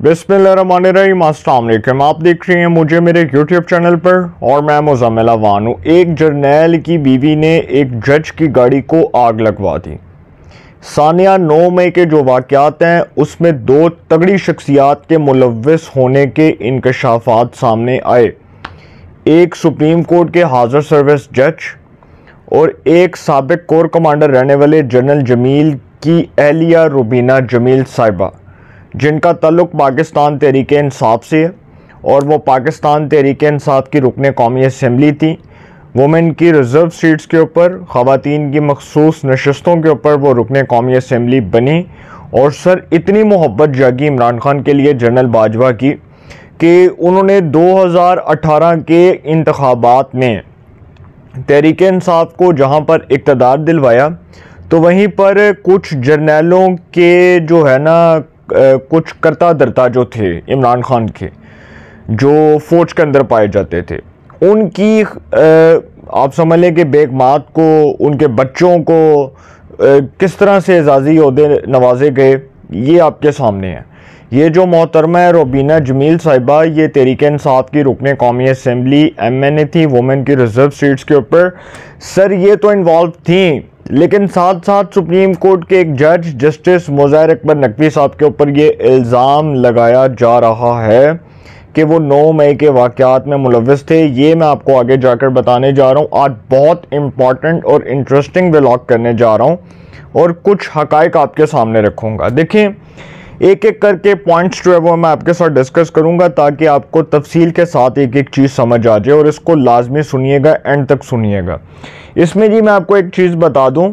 बिस्मिल्लाहिर्रहमानिर्रहीम, अस्सलाम वालेकुम। आप देख रहे हैं मुझे मेरे YouTube चैनल पर और मैं मुज़म्मिल अवान हूँ। एक जर्नैल की बीवी ने एक जज की गाड़ी को आग लगवा दी। सानिया 9 मई के जो वाक़यात हैं उसमें दो तगड़ी शख्सियात के मुलव्विस होने के इंकशाफात सामने आए। एक सुप्रीम कोर्ट के हाज़र सर्विस जज और एक साबिक कोर कमांडर रहने वाले जनरल जमील की एहलिया रुबीना जमील साहिबा, जिनका ताल्लुक़ पाकिस्तान तहरीक इंसाफ से है और वो पाकिस्तान तहरीक इंसाफ की रुकन कौमी असम्बली थी। वुमेन की रिज़र्व सीट्स के ऊपर, ख़वातीन की मखसूस नशस्तों के ऊपर वो रुकन कौमी असम्बली बनी और सर इतनी मोहब्बत जागी इमरान खान के लिए जनरल बाजवा की कि उन्होंने 2018 के इंतखाबात में तहरीक इंसाफ को जहाँ पर इक़्तिदार दिलवाया तो वहीं पर कुछ जर्नैलों के जो है ना कुछ करता धरता जो थे इमरान खान के, जो फ़ौज के अंदर पाए जाते थे, उनकी आप समझ लें कि बेगमात को, उनके बच्चों को किस तरह से एजाज़ी ओहदे नवाजे गए, ये आपके सामने है। ये जो मोहतरमा है रुबीना जमील साहिबा, ये तहरीक इंसाफ की रुकन कौमी असम्बली MNA थी वुमेन की रिज़र्व सीट्स के ऊपर। सर ये तो इन्वॉल्व थी, लेकिन साथ साथ सुप्रीम कोर्ट के एक जज जस्टिस मुज़ाहिर अकबर नकवी साहब के ऊपर ये इल्ज़ाम लगाया जा रहा है कि वो 9 मई के वाक़यात में मुलव्विस थे। ये मैं आपको आगे जाकर बताने जा रहा हूँ। आज बहुत इम्पॉर्टेंट और इंटरेस्टिंग व्लॉग करने जा रहा हूँ और कुछ हक़ाइक़ आपके सामने रखूँगा। देखें, एक एक करके पॉइंट्स जो है वो मैं आपके साथ डिस्कस करूंगा ताकि आपको तफसील के साथ एक एक चीज़ समझ आ जाए और इसको लाजमी सुनिएगा, एंड तक सुनिएगा। इसमें जी मैं आपको एक चीज़ बता दूं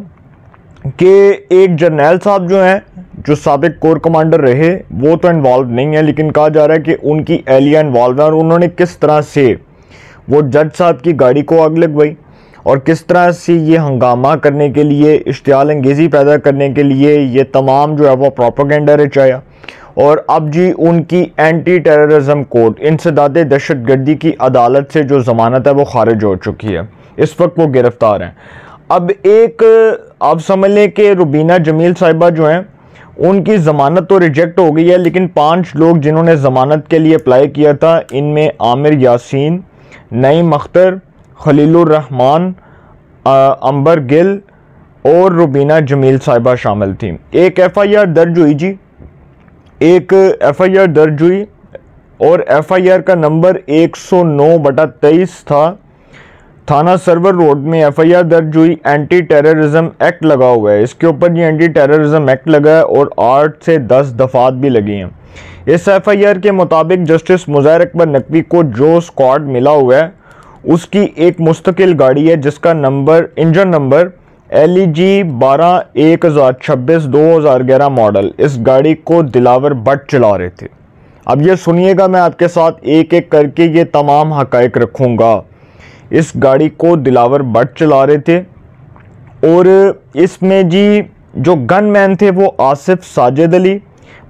कि एक जर्नैल साहब जो हैं, जो साबिक कोर कमांडर रहे, वो तो इन्वॉल्व नहीं है, लेकिन कहा जा रहा है कि उनकी एहलिया इन्वॉल्व है और उन्होंने किस तरह से वो जज साहब की गाड़ी को आग लगवाई और किस तरह से ये हंगामा करने के लिए, इश्तियाल अंगेज़ी पैदा करने के लिए ये तमाम जो है वो प्रोपेगेंडा रचाया। और अब जी उनकी एंटी टेररिज्म कोर्ट, इंसदाद दहशतगर्दी की अदालत से जो ज़मानत है वो खारिज हो चुकी है। इस वक्त वो गिरफ़्तार हैं। अब एक आप समझ लें कि रुबीना जमील साहिबा जो हैं उनकी ज़मानत तो रिजेक्ट हो गई है, लेकिन 5 लोग जिन्होंने ज़मानत के लिए अप्लाई किया था, इनमें आमिर यासीन, नईम अख्तर, खलीलुर रहमान, अंबर गिल और रुबीना जमील साहिबा शामिल थी। एक FIR दर्ज हुई जी, एक FIR दर्ज हुई और FIR का नंबर 109/23 था। थाना सर्वर रोड में FIR दर्ज हुई। एंटी टेररिज्म एक्ट लगा हुआ है इसके ऊपर, ये एंटी टेररिज्म एक्ट लगा है और 8 से 10 दफात भी लगी हैं। इस FIR के मुताबिक जस्टिस मुज़ाहिर अकबर नकवी को जो स्क्वाड मिला हुआ है उसकी एक मुस्तकिल गाड़ी है जिसका number, engine number LEG 12-1026 2011 model. इस गाड़ी को दिलावर भट्ट चला रहे थे। अब ये सुनिएगा, मैं आपके साथ एक एक करके ये तमाम हक़ाइक़ रखूँगा। इस गाड़ी को दिलावर भट्ट चला रहे थे और इसमें जी जो गनमैन थे वो आसिफ साजिद अली,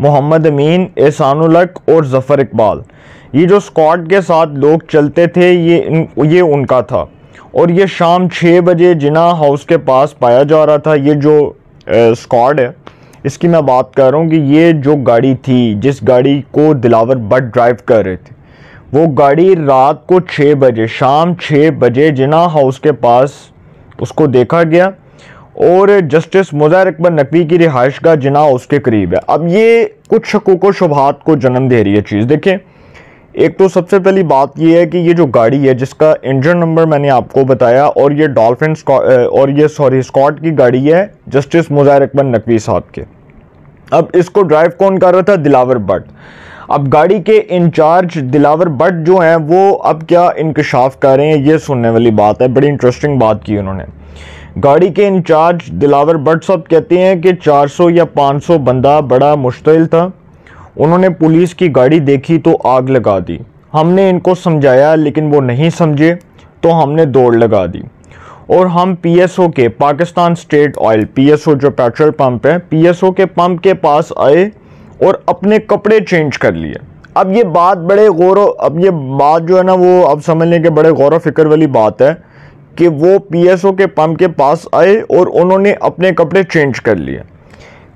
मोहम्मद अमीन, एहसानुल हक और ज़फ़र इकबाल। ये जो स्क्वाड के साथ लोग चलते थे ये उनका था और ये शाम 6 बजे जिना हाउस के पास पाया जा रहा था। ये जो स्क्वाड है इसकी मैं बात कर रहा हूँ कि ये जो गाड़ी थी, जिस गाड़ी को दिलावर भट्ट ड्राइव कर रहे थे, वो गाड़ी रात को 6 बजे, शाम 6 बजे जिना हाउस के पास उसको देखा गया और जस्टिस मुज़ाहिर अकबर नकवी की रिहाइशगाह जिना हाउस के करीब है। अब ये कुछ शकूक व शुबहात को जन्म दे रही है चीज़। देखें, एक तो सबसे पहली बात ये है कि ये जो गाड़ी है जिसका इंजन नंबर मैंने आपको बताया और ये डॉल्फिन और ये स्कॉट की गाड़ी है जस्टिस मुज़ाहिर अकबर नकवी साहब के। अब इसको ड्राइव कौन कर रहा था? दिलावर भट्ट। अब गाड़ी के इंचार्ज दिलावर भट्ट जो हैं वो अब क्या इंकशाफ कर रहे हैं, ये सुनने वाली बात है। बड़ी इंटरेस्टिंग बात की उन्होंने। गाड़ी के इंचार्ज दिलावर भट्ट साहब कहते हैं कि 400 या 500 बंदा बड़ा मुश्तिल था। उन्होंने पुलिस की गाड़ी देखी तो आग लगा दी। हमने इनको समझाया लेकिन वो नहीं समझे तो हमने दौड़ लगा दी और हम PSO के, पाकिस्तान स्टेट ऑयल, PSO जो पेट्रोल पंप है, PSO के पंप के पास आए और अपने कपड़े चेंज कर लिए। अब ये बात जो है ना वो अब समझ लें कि बड़े गौर फिक्र वाली बात है कि वो PSO के पंप के पास आए और उन्होंने अपने कपड़े चेंज कर लिए।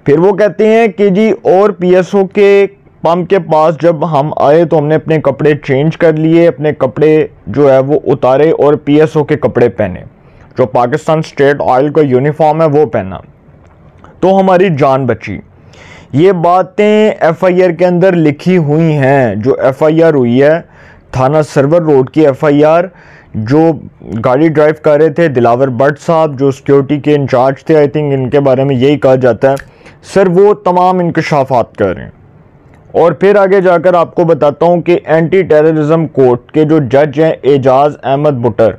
फिर वो कहते हैं कि जी और PSO के पंप के पास जब हम आए तो हमने अपने कपड़े चेंज कर लिए, अपने कपड़े जो है वो उतारे और पीएसओ के कपड़े पहने, जो पाकिस्तान स्टेट ऑयल का यूनिफॉर्म है वो पहना, तो हमारी जान बची। ये बातें एफआईआर के अंदर लिखी हुई हैं। जो एफआईआर हुई है थाना सरवर रोड की एफआईआर, जो गाड़ी ड्राइव कर रहे थे दिलावर भट्ट साहब, जो सिक्योरिटी के इंचार्ज थे, आई थिंक इनके बारे में यही कहा जाता है सर, वो तमाम इंकशाफात कर रहे हैं। और फिर आगे जाकर आपको बताता हूँ कि एंटी टेररिज्म कोर्ट के जो जज हैं एजाज अहमद बुटर,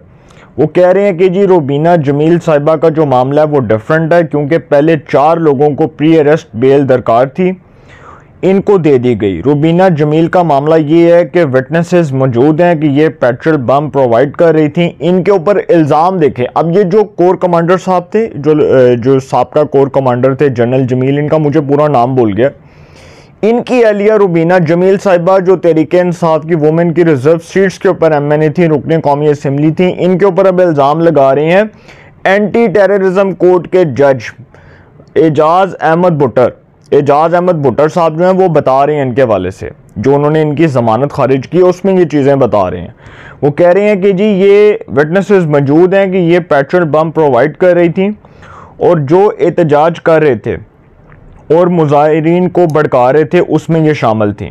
वो कह रहे हैं कि जी रुबीना जमील साहिबा का जो मामला है वो डिफरेंट है, क्योंकि पहले 4 लोगों को प्री अरेस्ट बेल दरकार थी, इनको दे दी गई। रुबीना जमील का मामला ये है कि विटनेसेस मौजूद हैं कि ये पेट्रोल बम प्रोवाइड कर रही थी, इनके ऊपर इल्ज़ाम देखें। अब ये जो कोर कमांडर साहब थे, जो साबका कोर कमांडर थे जनरल जमील, इनका मुझे पूरा नाम भूल गया, इनकी अहलिया रुबीना जमील साहिबा जो तहरीके इंसाफ की वुमेन की रिजर्व सीट्स के ऊपर एमएनए थी, रुकने कौमी असम्बली थी, इनके ऊपर अब इल्ज़ाम लगा रहे हैं एंटी टेररिज्म कोर्ट के जज एजाज अहमद बुटर। एजाज अहमद बुटर साहब जो हैं वो बता रहे हैं इनके हवाले से, जो उन्होंने इनकी ज़मानत खारिज की उसमें ये चीज़ें बता रहे हैं। वो कह रहे हैं कि जी ये विटनेसेस मौजूद हैं कि ये पेट्रोल बम प्रोवाइड कर रही थी और जो एहतजाज कर रहे थे और मुजाहिरीन को भड़का रहे थे उसमें ये शामिल थी।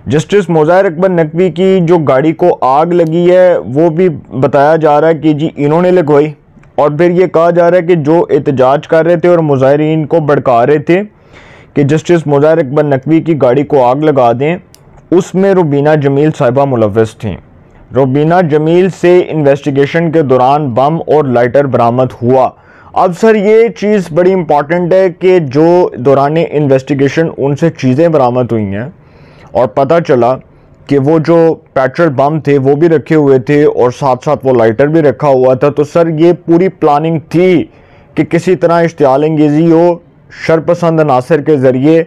जस्टिस मोज़ाहिर अकबर नकवी की जो गाड़ी को आग लगी है वो भी बताया जा रहा है कि जी इन्होंने लगवाई, और फिर ये कहा जा रहा है कि जो एहतजाज कर रहे थे और मुजाहिरीन को भड़का रहे थे कि जस्टिस मोज़ाहिर अकबर नकवी की गाड़ी को आग लगा दें, उसमें रुबीना जमील साहिबा मुलव्वस थीं। रुबीना जमील से इन्वेस्टिगेशन के दौरान बम और लाइटर बरामद हुआ। अब सर ये चीज़ बड़ी इंपॉर्टेंट है कि जो दौरान इन्वेस्टिगेशन उनसे चीज़ें बरामद हुई हैं और पता चला कि वो जो पेट्रोल बम थे वो भी रखे हुए थे और साथ साथ वो लाइटर भी रखा हुआ था, तो सर ये पूरी प्लानिंग थी कि किसी तरह इश्तियाल अंगेज़ी हो, शरपसंद अनासर के ज़रिए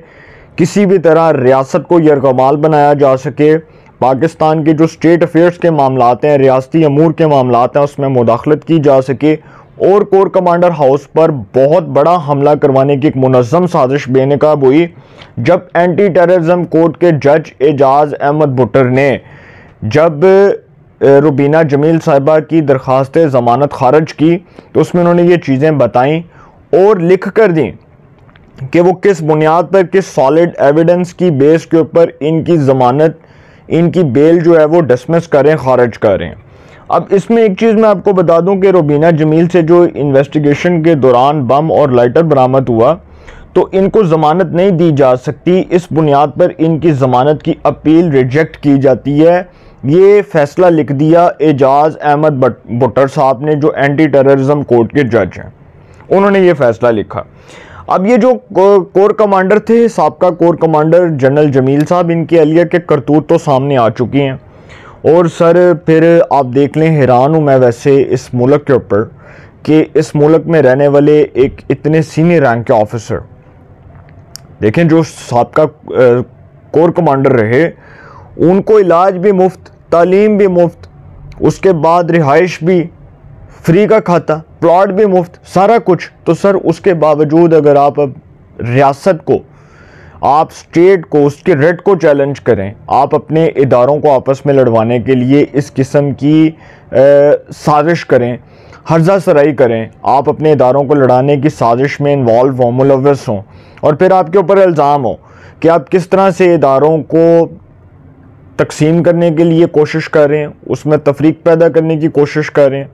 किसी भी तरह रियासत को यरगमाल बनाया जा सके, पाकिस्तान के जो स्टेट अफेयर्स के मामलात हैं, रियासती अमूर के मामलात हैं, उसमें मुदाखलत की जा सके और कोर कमांडर हाउस पर बहुत बड़ा हमला करवाने की एक मुनज़्ज़म साजिश बेनकाब हुई जब एंटी टेररिज्म कोर्ट के जज एजाज अहमद बुटर ने जब रुबीना जमील साहिबा की दरख्वास्त ज़मानत खारिज की तो उसमें उन्होंने ये चीज़ें बताईं और लिख कर दी कि वो किस बुनियाद पर, किस सॉलिड एविडेंस की बेस के ऊपर इनकी ज़मानत, इनकी बेल जो है वो डिसमिस करें, खारिज करें। अब इसमें एक चीज़ मैं आपको बता दूं कि रुबीना जमील से जो इन्वेस्टिगेशन के दौरान बम और लाइटर बरामद हुआ तो इनको ज़मानत नहीं दी जा सकती, इस बुनियाद पर इनकी ज़मानत की अपील रिजेक्ट की जाती है। ये फैसला लिख दिया एजाज अहमद बुटर साहब ने, जो एंटी टेररिज्म कोर्ट के जज हैं, उन्होंने ये फैसला लिखा। अब ये जो कोर कमांडर थे, साबका कोर कमांडर जनरल जमील साहब, इनकी अहलिया के करतूत तो सामने आ चुकी हैं और सर फिर आप देख लें, हैरान हूँ मैं वैसे इस मुल्क के ऊपर कि इस मुल्क में रहने वाले एक इतने सीनियर रैंक के ऑफिसर, देखें जो साबका कोर कमांडर रहे, उनको इलाज भी मुफ्त, तालीम भी मुफ्त, उसके बाद रिहाइश भी फ्री का खाता, प्लॉट भी मुफ्त, सारा कुछ। तो सर उसके बावजूद अगर आप अब रियासत को, आप स्टेट को, उसके रेट को चैलेंज करें, आप अपने इदारों को आपस में लड़वाने के लिए इस किस्म की साजिश करें, हर्जा सराई करें, आप अपने इदारों को लड़ाने की साजिश में इन्वॉल्व हों, मुलव्वस हों और फिर आपके ऊपर इल्ज़ाम हो कि आप किस तरह से इदारों को तकसीम करने के लिए कोशिश कर रहे हैं, उसमें तफरीक पैदा करने की कोशिश कर रहे हैं,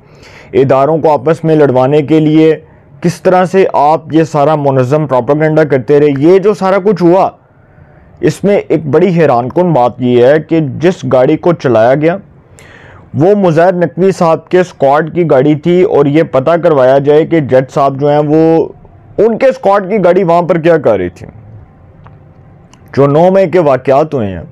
इदारों को आपस में लड़वाने के लिए किस तरह से आप ये सारा मुनज़्ज़म प्रोपेगेंडा करते रहे। ये जो सारा कुछ हुआ, इसमें एक बड़ी हैरानकुन बात ये है कि जिस गाड़ी को चलाया गया वो मुज़ाहिर नकवी साहब के स्क्वाड की गाड़ी थी और ये पता करवाया जाए कि जज साहब जो हैं वो उनके स्क्वाड की गाड़ी वहाँ पर क्या कर रही थी। जो 9 मई के वाक़यात हुए हैं,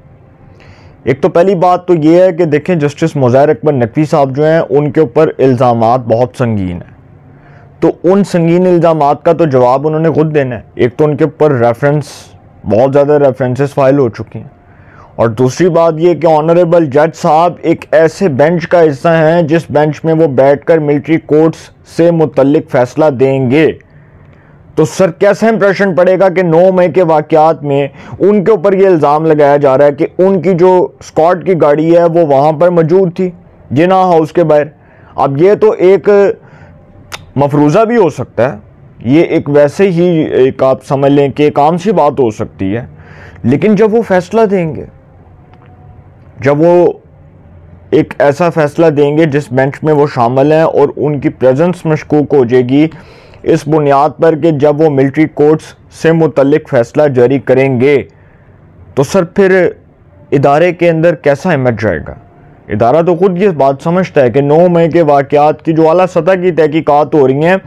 एक तो पहली बात तो ये है कि देखें जस्टिस मोज़ाहिर अकबर नकवी साहब जो हैं उनके ऊपर इल्ज़ामात बहुत संगीन है, तो उन संगीन इल्ज़ामात का तो जवाब उन्होंने खुद देना है। एक तो उनके ऊपर रेफरेंस, बहुत ज़्यादा रेफरेंसेस फाइल हो चुकी हैं, और दूसरी बात ये कि ऑनरेबल जज साहब एक ऐसे बेंच का हिस्सा हैं जिस बेंच में वो बैठकर मिलिट्री कोर्ट्स से मुतल्लिक फ़ैसला देंगे। तो सर कैसा इंप्रेशन पड़ेगा कि 9 मई के वाक़यात में उनके ऊपर ये इल्ज़ाम लगाया जा रहा है कि उनकी जो स्कॉट की गाड़ी है वो वहाँ पर मौजूद थी जिना हाउस के बाहर। अब ये तो एक मफरूज़ा भी हो सकता है, ये एक वैसे ही एक आप समझ लें कि एक आम सी बात हो सकती है, लेकिन जब वो फैसला देंगे, जब वो एक ऐसा फैसला देंगे जिस बेंच में वो शामिल हैं और उनकी प्रेजेंस मशकूक हो जाएगी इस बुनियाद पर कि जब वो मिलिट्री कोर्ट्स से मुतल्लिक फ़ैसला जारी करेंगे, तो सर फिर इदारे के अंदर कैसा इमेज जाएगा। इदारा तो ख़ुद ये बात समझता है कि 9 मई के वाक़यात की जो आला सतह की तहकीकात हो रही हैं,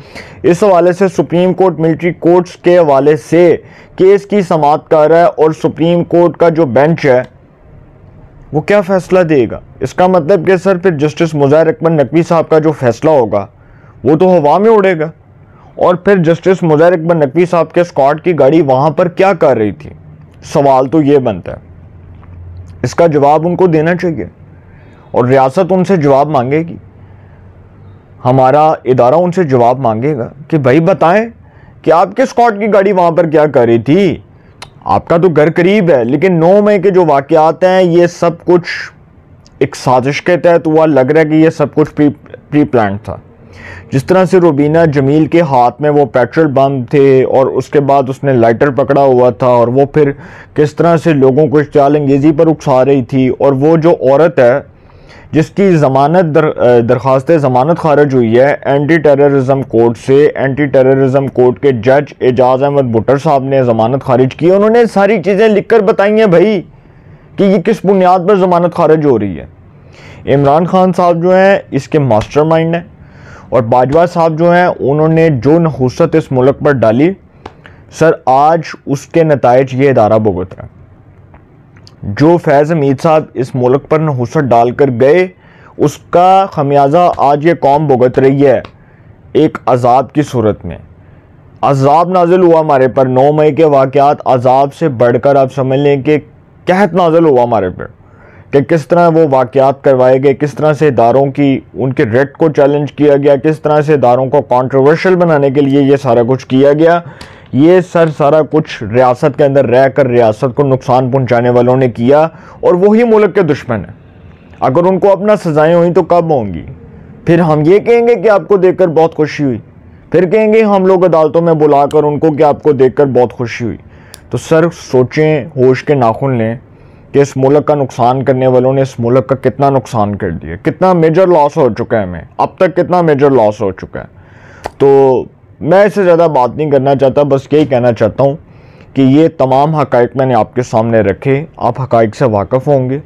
इस हवाले से सुप्रीम कोर्ट मिलिट्री कोर्ट्स के हवाले से केस की समाअत कर रहा है और सुप्रीम कोर्ट का जो बेंच है वो क्या फ़ैसला देगा। इसका मतलब कि सर फिर जस्टिस मुज़ाहिर अकबर नकवी साहब का जो फ़ैसला होगा वो तो हवा में उड़ेगा, और फिर जस्टिस मुज़ाहिर अकबर नकवी साहब के स्कॉट की गाड़ी वहाँ पर क्या कर रही थी। सवाल तो ये बनता है, इसका जवाब उनको देना चाहिए और रियासत उनसे जवाब मांगेगी, हमारा इदारा उनसे जवाब मांगेगा कि भाई बताएं कि आपके स्कॉट की गाड़ी वहाँ पर क्या कर रही थी। आपका तो घर करीब है, लेकिन 9 मई के जो वाक़यात हैं ये सब कुछ एक साजिश के तहत हुआ। लग रहा है कि ये सब कुछ प्री प्लान था। जिस तरह से रुबीना जमील के हाथ में वो पेट्रोल बम थे और उसके बाद उसने लाइटर पकड़ा हुआ था और वो फिर किस तरह से लोगों को इश्तियाल अंगेज़ी पर उकसा रही थी, और वो जो औरत है जिसकी ज़मानत दरख्वास्त ज़मानत खारिज हुई है एंटी टेररिज्म कोर्ट से, एंटी टेररिज्म कोर्ट के जज एजाज अहमद भुट्टर साहब ने ज़मानत खारिज की। उन्होंने सारी चीज़ें लिखकर बताई हैं भाई कि ये किस बुनियाद पर ज़मानत खारिज हो रही है। इमरान खान साहब जो हैं इसके मास्टरमाइंड हैं, और बाजवा साहब जो हैं उन्होंने जो नहूसत इस मुल्क पर डाली, सर आज उसके नताइज ये इदारा भुगत रहा है। जो फैज़ हमीद साहब इस मुल्क पर नहूसत डालकर गए उसका खमियाजा आज ये कौम भुगत रही है एक अजाब की सूरत में। अजाब नाजिल हुआ हमारे पर 9 मई के वाक़यात, अजाब से बढ़कर आप समझ लें कि कहत नाजिल हुआ हमारे पर कि किस तरह वो वाक़यात करवाए गए, किस तरह से इदारों की उनके रेट को चैलेंज किया गया, किस तरह से इदारों को कंट्रोवर्शियल बनाने के लिए ये सारा कुछ किया गया। ये सर सारा कुछ रियासत के अंदर रह कर रियासत को नुकसान पहुंचाने वालों ने किया, और वही मुल्क के दुश्मन हैं। अगर उनको अपना सज़ाएं हुई तो कब होंगी। फिर हम ये कहेंगे कि आपको देखकर बहुत खुशी हुई, फिर कहेंगे हम लोग अदालतों में बुलाकर उनको कि आपको देखकर बहुत खुशी हुई। तो सर सोचें, होश के नाखून लें कि इस मुल्क का नुकसान करने वालों ने इस मुल्क का कितना नुकसान कर दिया, कितना मेजर लॉस हो चुका है हमें अब तक, कितना मेजर लॉस हो चुका है। तो मैं इससे ज़्यादा बात नहीं करना चाहता, बस यही कहना चाहता हूँ कि ये तमाम हक़ाइक़ मैंने आपके सामने रखे, आप हक़ाइक़ से वाकिफ़ होंगे।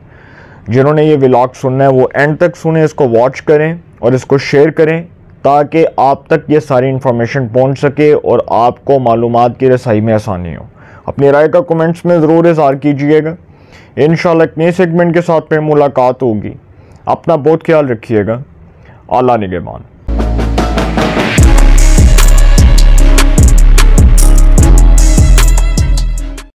जिन्होंने ये व्लॉग सुनना है वो एंड तक सुने, इसको वॉच करें और इसको शेयर करें ताकि आप तक ये सारी इन्फॉर्मेशन पहुँच सके और आपको मालूमात की रसाई में आसानी हो। अपनी राय का कमेंट्स में ज़रूर इज़हार कीजिएगा। इंशाअल्लाह एक नए सेगमेंट के साथ फिर मुलाकात होगी। अपना बहुत ख्याल रखिएगा। अल्लाह निगहबान।